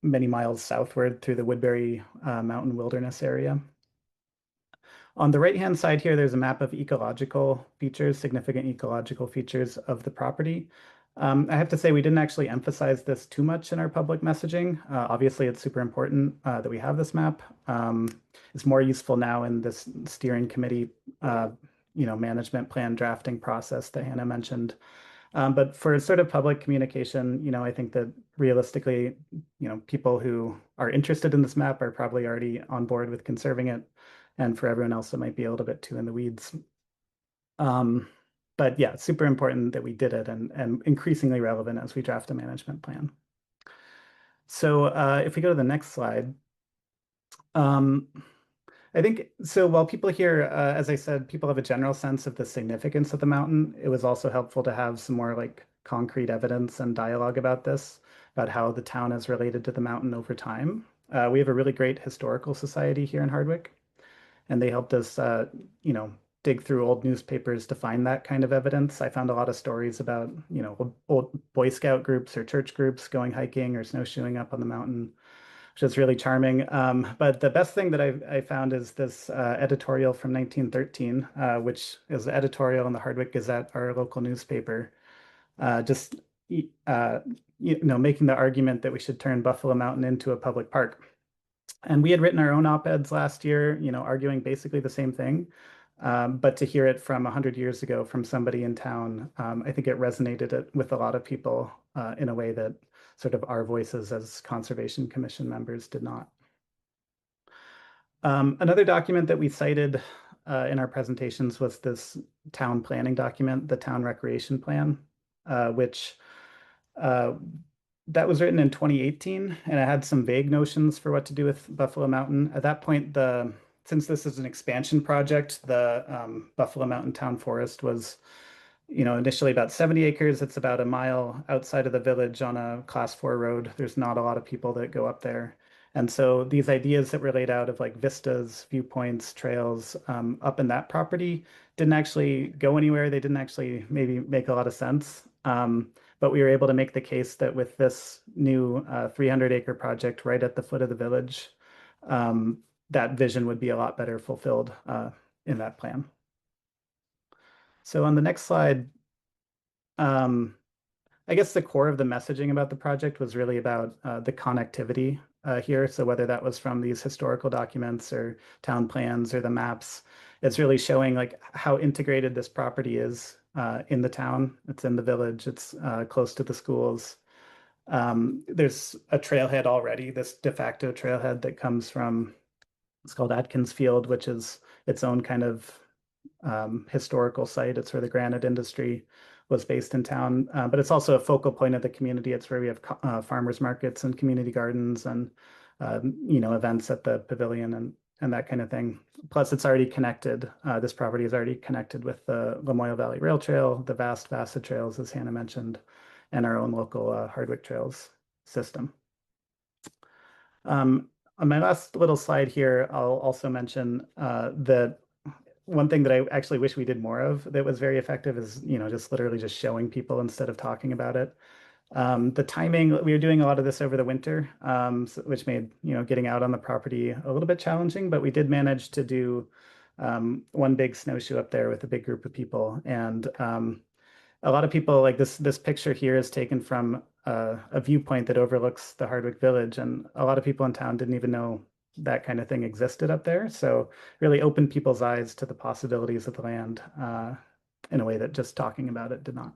many miles southward through the Woodbury Mountain Wilderness area. On the right-hand side here, there's a map of ecological features, significant ecological features of the property. I have to say we didn't actually emphasize this too much in our public messaging. Obviously, it's super important that we have this map. It's more useful now in this steering committee, management plan drafting process that Hannah mentioned. But for sort of public communication, I think that realistically, people who are interested in this map are probably already on board with conserving it. And for everyone else, it might be a little bit too in the weeds. But yeah, it's super important that we did it and increasingly relevant as we draft a management plan. So if we go to the next slide, I think, so while people here, as I said, people have a general sense of the significance of the mountain, it was also helpful to have some more like concrete evidence and dialogue about this, about how the town is related to the mountain over time. We have a really great historical society here in Hardwick, and they helped us, dig through old newspapers to find that kind of evidence. I found a lot of stories about, old Boy Scout groups or church groups going hiking or snowshoeing up on the mountain, which is really charming. But the best thing that I found is this editorial from 1913, which is the editorial in the Hardwick Gazette, our local newspaper, making the argument that we should turn Buffalo Mountain into a public park. And we had written our own op-eds last year, arguing basically the same thing. But to hear it from 100 years ago from somebody in town, I think it resonated with a lot of people in a way that sort of our voices as Conservation Commission members did not. Another document that we cited in our presentations was this town planning document, the town recreation plan, which that was written in 2018, and it had some vague notions for what to do with Buffalo Mountain. At that point, since this is an expansion project, the Buffalo Mountain Town Forest was, initially about 70 acres. It's about a mile outside of the village on a class 4 road. There's not a lot of people that go up there. And so these ideas that were laid out of like vistas, viewpoints, trails up in that property didn't actually go anywhere. They didn't actually maybe make a lot of sense. But we were able to make the case that with this new 300-acre project right at the foot of the village, that vision would be a lot better fulfilled in that plan. So on the next slide, I guess the core of the messaging about the project was really about the connectivity here. So whether that was from these historical documents or town plans or the maps, it's really showing like how integrated this property is in the town. It's in the village. It's close to the schools. There's a trailhead already, this de facto trailhead that comes from, it's called Atkins Field, which is its own kind of historical site. It's where the granite industry was based in town, but it's also a focal point of the community. It's where we have farmers markets and community gardens and events at the pavilion and that kind of thing. Plus, it's already connected. This property is already connected with the Lamoille Valley Rail Trail, the vast VASA trails, as Hannah mentioned, and our own local Hardwick Trails system. On my last little slide here, I'll also mention that one thing that I actually wish we did more of that was very effective is, just literally just showing people instead of talking about it. The timing, we were doing a lot of this over the winter, which made, getting out on the property a little bit challenging, but we did manage to do one big snowshoe up there with a big group of people. And a lot of people, like this picture here is taken from a viewpoint that overlooks the Hardwick Village. And a lot of people in town didn't even know that kind of thing existed up there. So really opened people's eyes to the possibilities of the land in a way that just talking about it did not.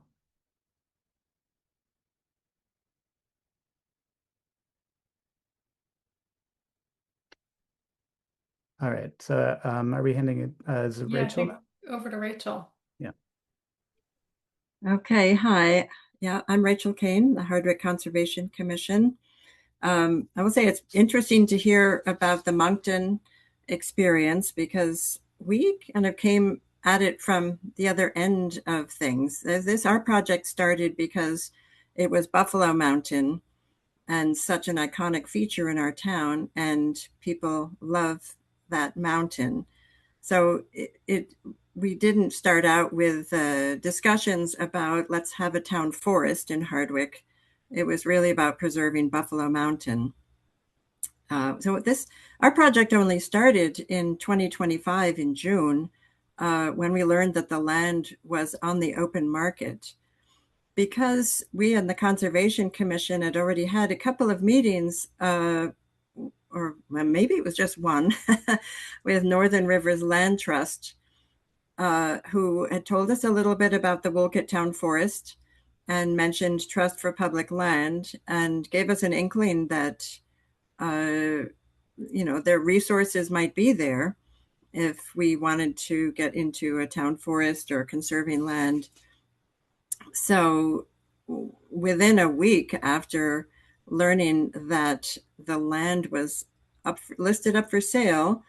All right, so are we handing it as Yeah, I Rachel? think over to Rachel. Yeah. Okay, hi. Yeah, I'm Rachel Kane, the Hardwick Conservation Commission. I will say it's interesting to hear about the Monkton experience because we kind of came at it from the other end of things. Our project started because it was Buffalo Mountain and such an iconic feature in our town, and people love that mountain. So we didn't start out with discussions about let's have a town forest in Hardwick. It was really about preserving Buffalo Mountain. Our project only started in 2025 in June when we learned that the land was on the open market. Because we and the Conservation Commission had already had a couple of meetings, or maybe it was just one, with Northern Rivers Land Trust, who had told us a little bit about the Woolkit Town Forest and mentioned Trust for Public Land and gave us an inkling that, their resources might be there if we wanted to get into a town forest or conserving land. So within a week after learning that the land was listed up for sale,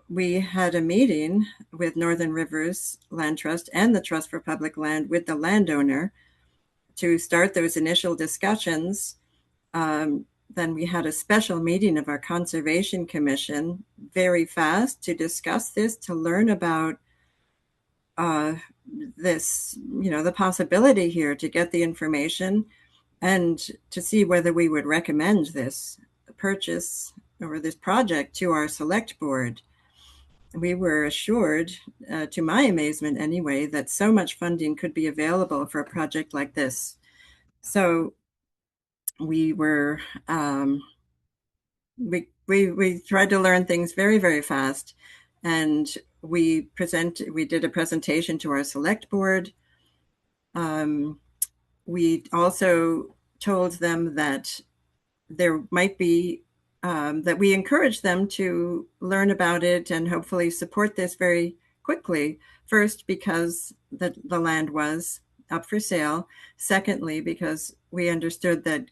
we had a meeting with Northern Rivers Land Trust and the Trust for Public Land with the landowner to start those initial discussions. Then we had a special meeting of our Conservation Commission very fast to discuss this, to learn about this, the possibility here, to get the information and to see whether we would recommend this purchase or this project to our select board. We were assured, to my amazement anyway, that so much funding could be available for a project like this. So we were, we tried to learn things very, very fast. And we did a presentation to our select board. We also told them that there might be, that we encourage them to learn about it and hopefully support this very quickly. First, because the land was up for sale. Secondly, because we understood that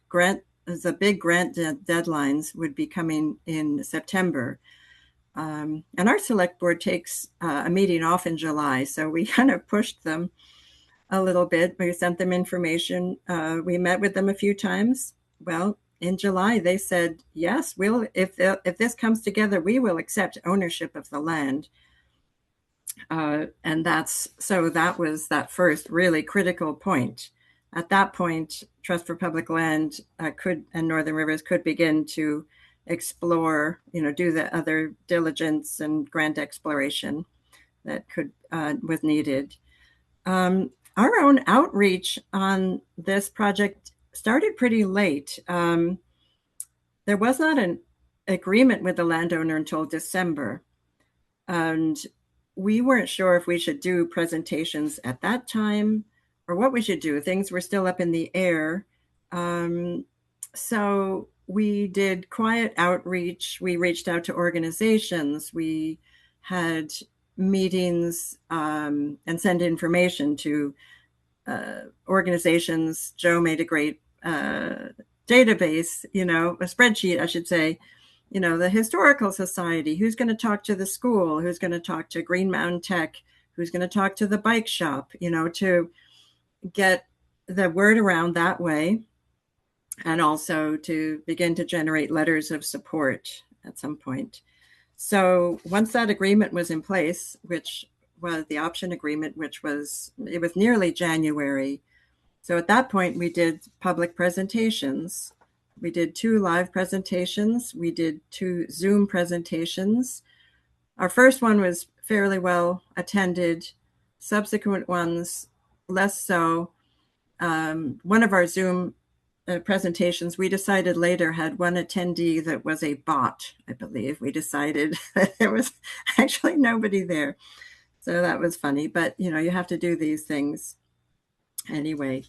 the big grant deadlines would be coming in September. And our select board takes a meeting off in July, so we kind of pushed them a little bit. We sent them information. We met with them a few times. Well, in July, they said, yes, if this comes together, we will accept ownership of the land. And that was that first really critical point. At that point, Trust for Public Land and Northern Rivers could begin to explore, do the other diligence and grant exploration that was needed. Our own outreach on this project started pretty late. There was not an agreement with the landowner until December. And we weren't sure if we should do presentations at that time or what we should do. Things were still up in the air. So we did quiet outreach. We reached out to organizations. We had meetings and sent information to organizations. Joe made a great database, a spreadsheet, I should say. The Historical Society, who's going to talk to the school, who's going to talk to Green Mountain Tech, who's going to talk to the bike shop, to get the word around that way, and also to begin to generate letters of support at some point. So once that agreement was in place, which was the option agreement, it was nearly January. So at that point, we did public presentations. We did 2 live presentations. We did 2 Zoom presentations. Our first one was fairly well attended. Subsequent ones, less so. One of our Zoom presentations, we decided later, had one attendee that was a bot, I believe. We decided that there was actually nobody there. So that was funny, but you have to do these things. Anyway,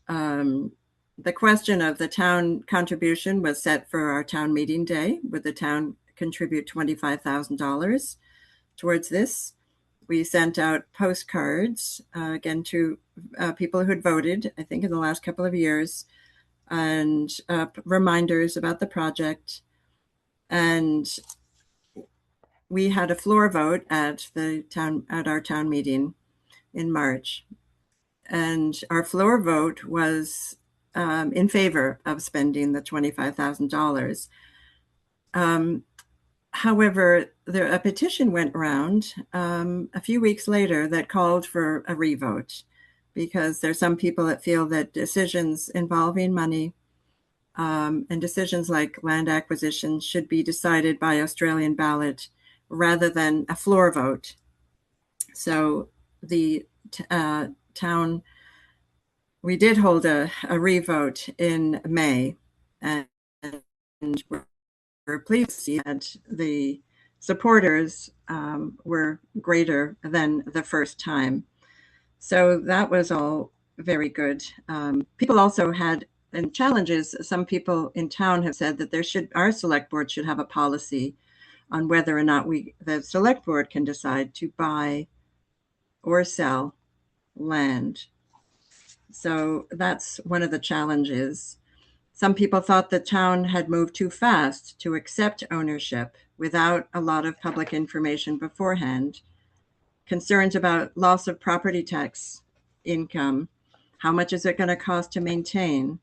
the question of the town contribution was set for our town meeting day. Would the town contribute $25,000 towards this? We sent out postcards, again, to people who had voted, I think in the last couple of years, and reminders about the project. And we had a floor vote at our town meeting in March. And our floor vote was in favor of spending the $25,000. However, a petition went around a few weeks later that called for a revote, because there's some people that feel that decisions involving money and decisions like land acquisition should be decided by Australian ballot rather than a floor vote. So the town, we did hold a revote in May, and we're pleased to see that the supporters were greater than the first time. So that was all very good. People also had challenges. Some people in town have said that our select board should have a policy on whether or not the select board can decide to buy or sell land. So that's one of the challenges. Some people thought the town had moved too fast to accept ownership without a lot of public information beforehand. Concerns about loss of property tax income. How much is it going to cost to maintain?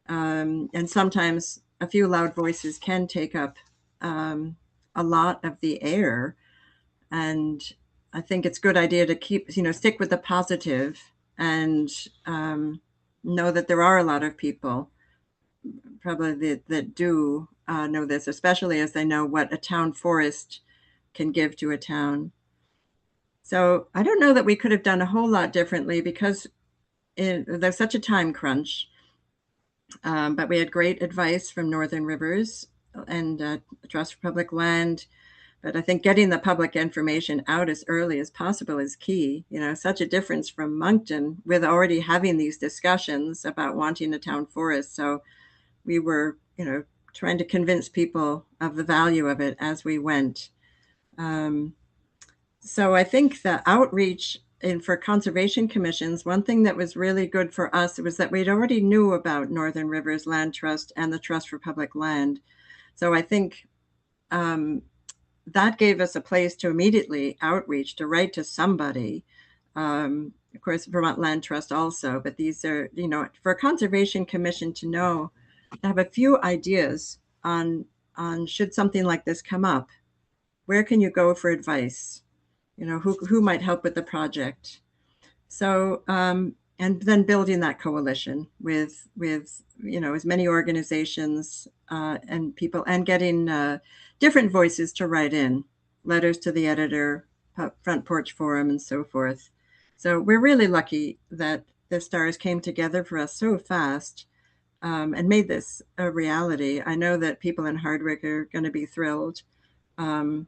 And sometimes a few loud voices can take up a lot of the air. And I think it's a good idea to stick with the positive and know that there are a lot of people probably that do know this, especially as they know what a town forest can give to a town. So I don't know that we could have done a whole lot differently because there's such a time crunch. But we had great advice from Northern Rivers and Trust for Public Land. But I think getting the public information out as early as possible is key. Such a difference from Monkton with already having these discussions about wanting a town forest. So we were, trying to convince people of the value of it as we went. So I think the outreach for conservation commissions, one thing that was really good for us was that we'd already knew about Northern Rivers Land Trust and the Trust for Public Land. So I think that gave us a place to immediately outreach, to write to somebody. Of course, Vermont Land Trust also, but these are, for a conservation commission to have a few ideas on should something like this come up, where can you go for advice? Who might help with the project? So, and then building that coalition with as many organizations and people, and getting different voices to write in, letters to the editor, front porch forum, and so forth. So we're really lucky that the stars came together for us so fast and made this a reality. I know that people in Hardwick are going to be thrilled. And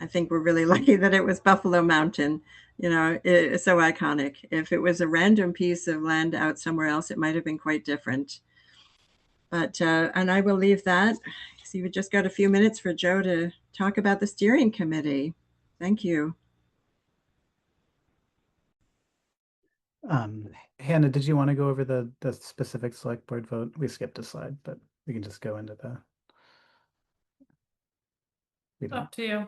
I think we're really lucky that it was Buffalo Mountain. It's so iconic. If it was a random piece of land out somewhere else, it might have been quite different. But, and I will leave that. See, we just got a few minutes for Joe to talk about the steering committee. Thank you. Hannah, did you want to go over the specific select board vote? We skipped a slide, but we can just go into Up to you.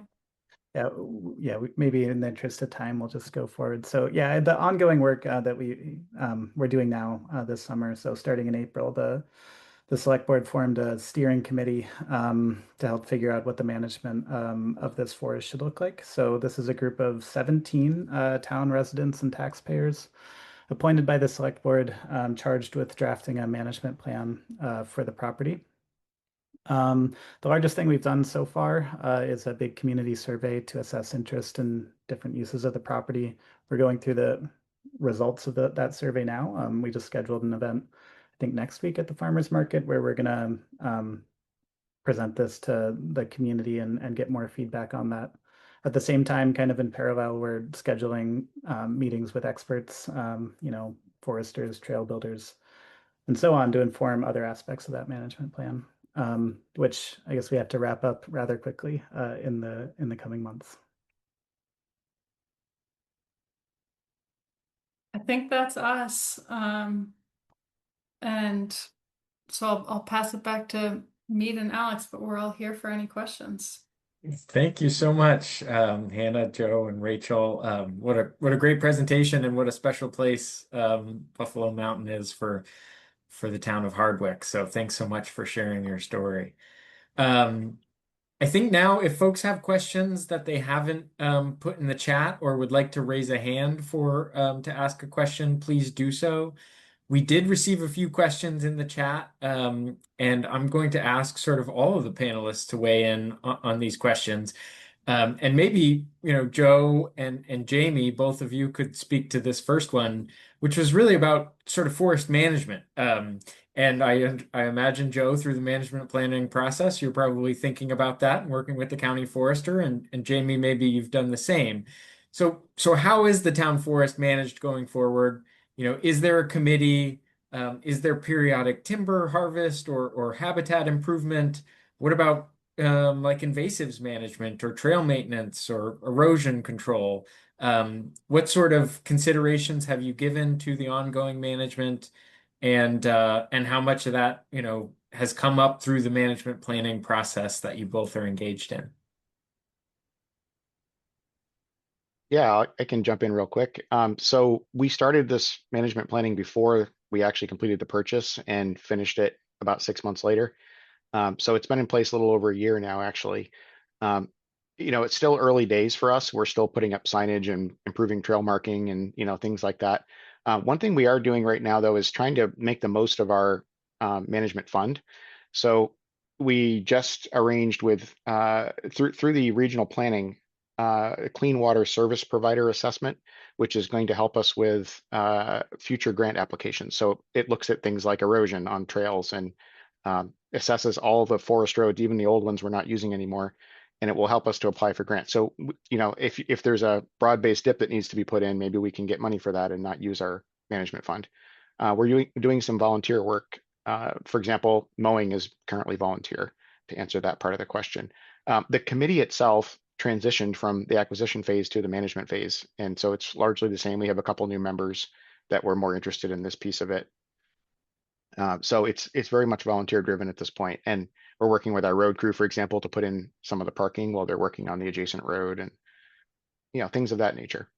Yeah, maybe in the interest of time, we'll just go forward. So yeah, the ongoing work that we're doing now this summer. So starting in April, the select board formed a steering committee to help figure out what the management of this forest should look like. So this is a group of 17 town residents and taxpayers appointed by the select board, charged with drafting a management plan for the property. The largest thing we've done so far is a big community survey to assess interest in different uses of the property. We're going through the results of that survey now. We just scheduled an event, I think next week at the farmers market, where we're going to present this to the community and get more feedback on that. At the same time, kind of in parallel, we're scheduling meetings with experts, foresters, trail builders, and so on, to inform other aspects of that management plan. Which I guess we have to wrap up rather quickly in the coming months. I think that's us. And so I'll pass it back to Mead and Alex, but we're all here for any questions. Thank you so much, Hannah, Joe, and Rachel. What a great presentation, and what a special place Buffalo Mountain is for the town of Hardwick. So thanks so much for sharing your story. I think now, if folks have questions that they haven't put in the chat, or would like to raise a hand for to ask a question, please do so. We did receive a few questions in the chat, and I'm going to ask sort of all of the panelists to weigh in on these questions. And maybe, Joe and Jaime, both of you could speak to this first one, which was really about sort of forest management. And I imagine, Joe, through the management planning process, you're probably thinking about that and working with the county forester, and Jaime, maybe you've done the same. So how is the town forest managed going forward? Is there a committee? Is there periodic timber harvest or habitat improvement? What about like invasives management or trail maintenance or erosion control? What sort of considerations have you given to the ongoing management, and how much of that has come up through the management planning process that you both are engaged in? Yeah, I can jump in real quick. So we started this management planning before we actually completed the purchase, and finished it about 6 months later. So it's been in place a little over a year now, actually. It's still early days for us. We're still putting up signage and improving trail marking and things like that. One thing we are doing right now, though, is trying to make the most of our management fund. So we just arranged with through the regional planning, a clean water service provider assessment, which is going to help us with future grant applications. So it looks at things like erosion on trails, and assesses all the forest roads, even the old ones we're not using anymore, and it will help us to apply for grants. So if there's a broad-based dip that needs to be put in, maybe we can get money for that and not use our management fund. We're doing some volunteer work. For example, mowing is currently volunteer, to answer that part of the question. The committee itself transitioned from the acquisition phase to the management phase. And so it's largely the same. We have a couple new members that were more interested in this piece of it. So it's very much volunteer driven at this point. And we're working with our road crew, for example, to put in some of the parking while they're working on the adjacent road and, things of that nature.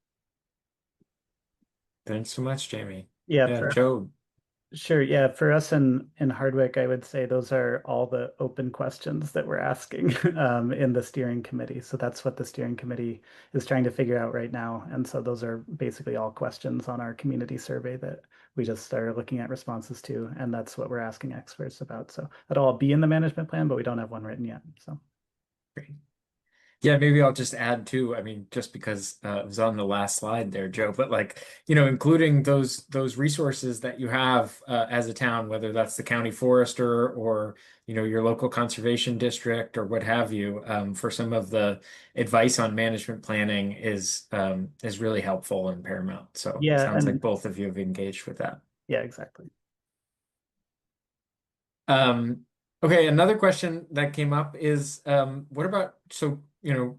Thanks so much, Jamie. Yeah, Yeah, Joe. Sure. Yeah, for us in Hardwick, I would say those are all the open questions that we're asking in the steering committee. So that's what the steering committee is trying to figure out right now. And so those are basically all questions on our community survey that we just started looking at responses to, and that's what we're asking experts about. So that'll all be in the management plan, but we don't have one written yet. So Great. Yeah, maybe I'll just add too. I mean, just because it was on the last slide there, Joe, but including those resources that you have as a town, whether that's the county forester or your local conservation district or what have you, for some of the advice on management planning is really helpful and paramount. So it yeah, sounds like and both of you have engaged with that. yeah, exactly. Okay, another question that came up is what about,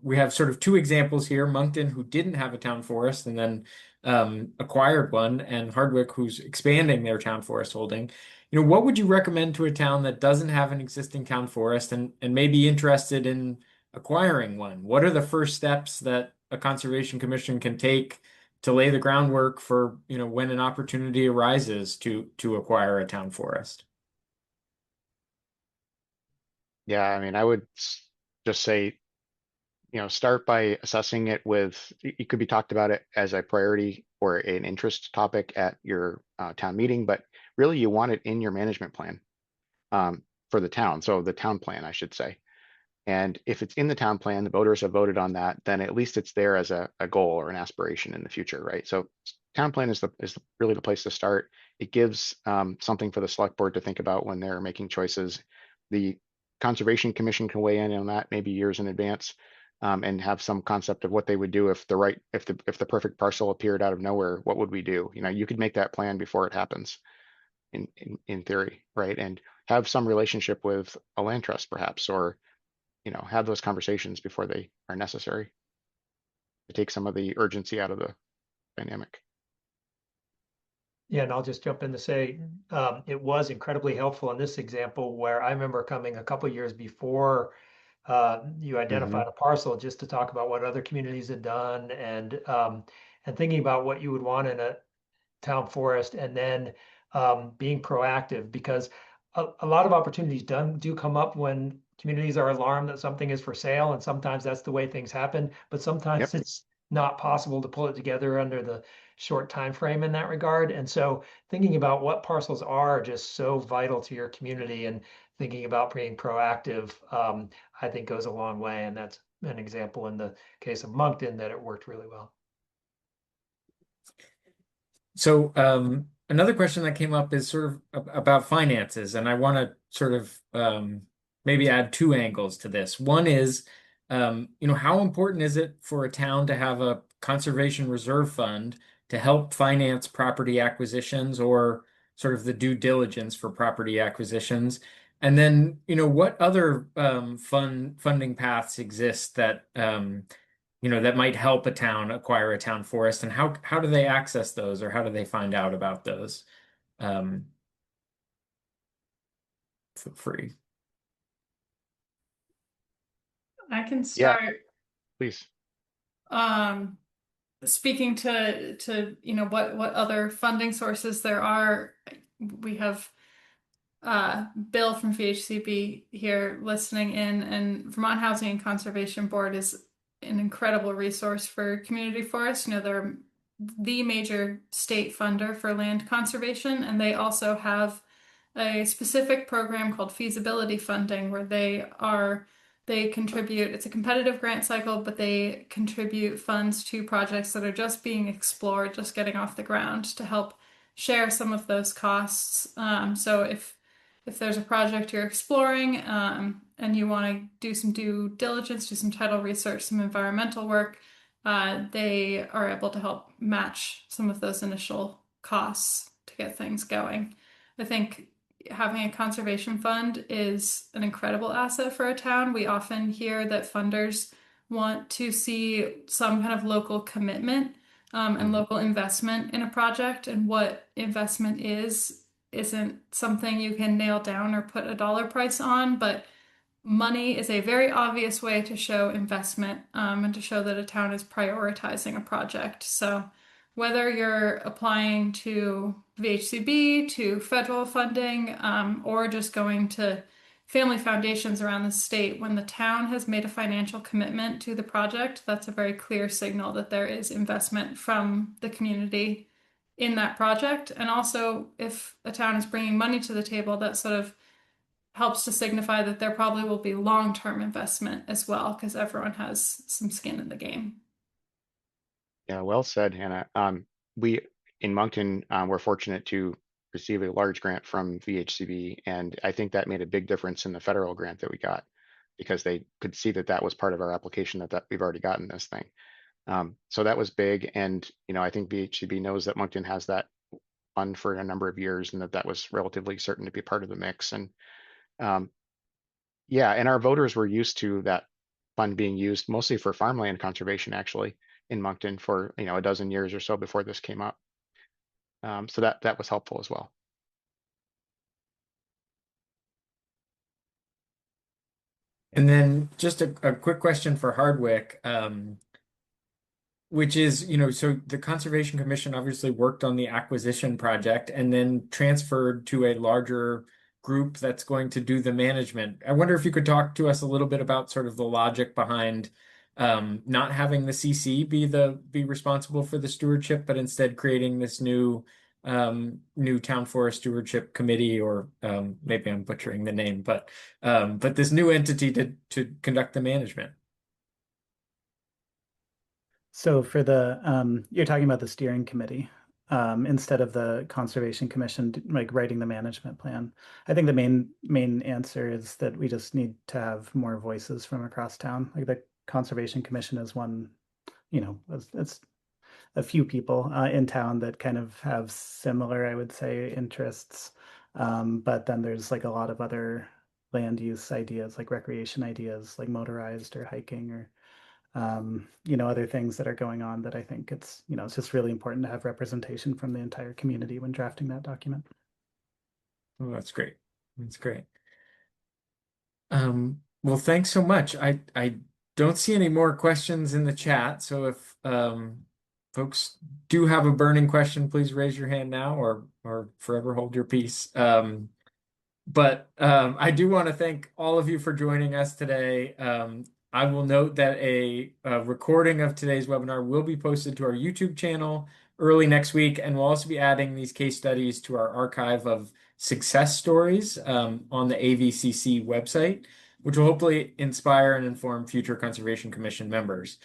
we have sort of two examples here, Monkton, who didn't have a town forest and then acquired one, and Hardwick, who's expanding their town forest holding. What would you recommend to a town that doesn't have an existing town forest and may be interested in acquiring one? What are the first steps that a conservation commission can take to lay the groundwork for, when an opportunity arises to acquire a town forest? Yeah, I mean, I would just say, start by assessing it with, it could be talked about it as a priority or an interest topic at your town meeting, but really you want it in your management plan for the town. So the town plan, I should say. And if it's in the town plan, the voters have voted on that, then at least it's there as a goal or an aspiration in the future, right? So town plan is really the place to start. It gives something for the select board to think about when they're making choices. The Conservation Commission can weigh in on that maybe years in advance and have some concept of what they would do if the perfect parcel appeared out of nowhere. What would we do? You could make that plan before it happens, in theory, right? And have some relationship with a land trust, perhaps, or have those conversations before they are necessary to take some of the urgency out of the dynamic. Yeah, and I'll just jump in to say it was incredibly helpful in this example where I remember coming a couple years before you identified a parcel just to talk about what other communities had done and thinking about what you would want in a town forest, and then being proactive, because a lot of opportunities do come up when communities are alarmed that something is for sale, and sometimes that's the way things happen, but sometimes Yep. it's not possible to pull it together under the short time frame in that regard. And so thinking about what parcels are just so vital to your community and thinking about being proactive, I think goes a long way. And that's an example in the case of Monkton that it worked really well. So another question that came up is sort of about finances, and I want to sort of maybe add two angles to this. One is, how important is it for a town to have a conservation reserve fund to help finance property acquisitions or sort of the due diligence for property acquisitions? And then, what other funding paths exist that that might help a town acquire a town forest, and how do they access those, or how do they find out about those? Feel free. I can start. Please. Speaking to what other funding sources there are. We have Bill from VHCB here listening in, and Vermont Housing and Conservation Board is an incredible resource for community forests. They're the major state funder for land conservation, and they also have a specific program called feasibility funding where they contribute. It's a competitive grant cycle, but they contribute funds to projects that are just being explored, just getting off the ground, to help share some of those costs. So if there's a project you're exploring and you want to do some due diligence, do some title research, some environmental work, they are able to help match some of those initial costs to get things going. I think having a conservation fund is an incredible asset for a town. We often hear that funders want to see some kind of local commitment and local investment in a project. And what investment isn't something you can nail down or put a dollar price on, but money is a very obvious way to show investment and to show that a town is prioritizing a project. So whether you're applying to VHCB, to federal funding, or just going to family foundations around the state, when the town has made a financial commitment to the project, that's a very clear signal that there is investment from the community in that project. And also, if a town is bringing money to the table, that sort of helps to signify that there probably will be long-term investment as well, because everyone has some skin in the game. Yeah, well said, Hannah. We in Monkton were fortunate to receive a large grant from VHCB, and I think that made a big difference in the federal grant that we got, because they could see that that was part of our application, that we've already gotten this thing. So that was big, and I think VHCB knows that Monkton has that fund for a number of years, and that was relatively certain to be part of the mix. And yeah, and our voters were used to that fund being used mostly for farmland conservation, actually, in Monkton for a dozen years or so before this came up. So that was helpful as well. And then just a quick question for Hardwick, which is, so the Conservation Commission obviously worked on the acquisition project and then transferred to a larger group that's going to do the management. I wonder if you could talk to us a little bit about sort of the logic behind not having the CC be responsible for the stewardship, but instead creating this new Town Forest Stewardship Committee, or maybe I'm butchering the name, but this new entity to conduct the management. So for the you're talking about the steering committee instead of the Conservation Commission like writing the management plan. I think the main answer is that we just need to have more voices from across town. Like the Conservation Commission is one, it's a few people in town that kind of have similar, I would say, interests. But then there's like a lot of other land use ideas, like recreation ideas, like motorized or hiking, or other things that are going on that I think it's just really important to have representation from the entire community when drafting that document. Oh, that's great. That's great. Well, thanks so much. I don't see any more questions in the chat. So if folks do have a burning question, please raise your hand now or forever hold your peace. But I do want to thank all of you for joining us today. I will note that a recording of today's webinar will be posted to our YouTube channel early next week, and we'll also be adding these case studies to our archive of success stories on the AVCC website, which will hopefully inspire and inform future Conservation Commission members.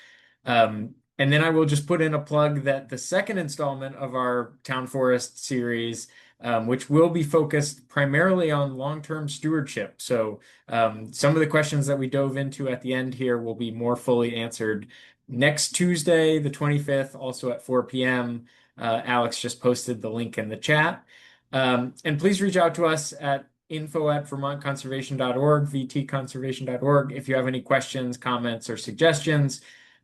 And then I will just put in a plug that the second installment of our Town Forest series, which will be focused primarily on long-term stewardship. So some of the questions that we dove into at the end here will be more fully answered next Tuesday, the 25th, also at 4 p.m. Alex just posted the link in the chat. And please reach out to us at info@vermontconservation.org, vtconservation.org, if you have any questions, comments, or suggestions.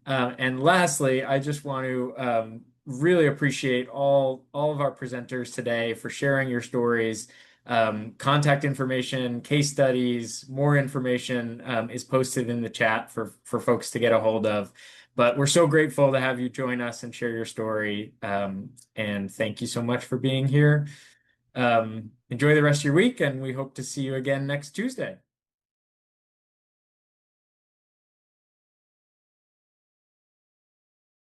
And lastly, I just want to really appreciate all of our presenters today for sharing your stories. Contact information, case studies, more information is posted in the chat for folks to get a hold of. But we're so grateful to have you join us and share your story. And thank you so much for being here. Enjoy the rest of your week, and we hope to see you again next Tuesday.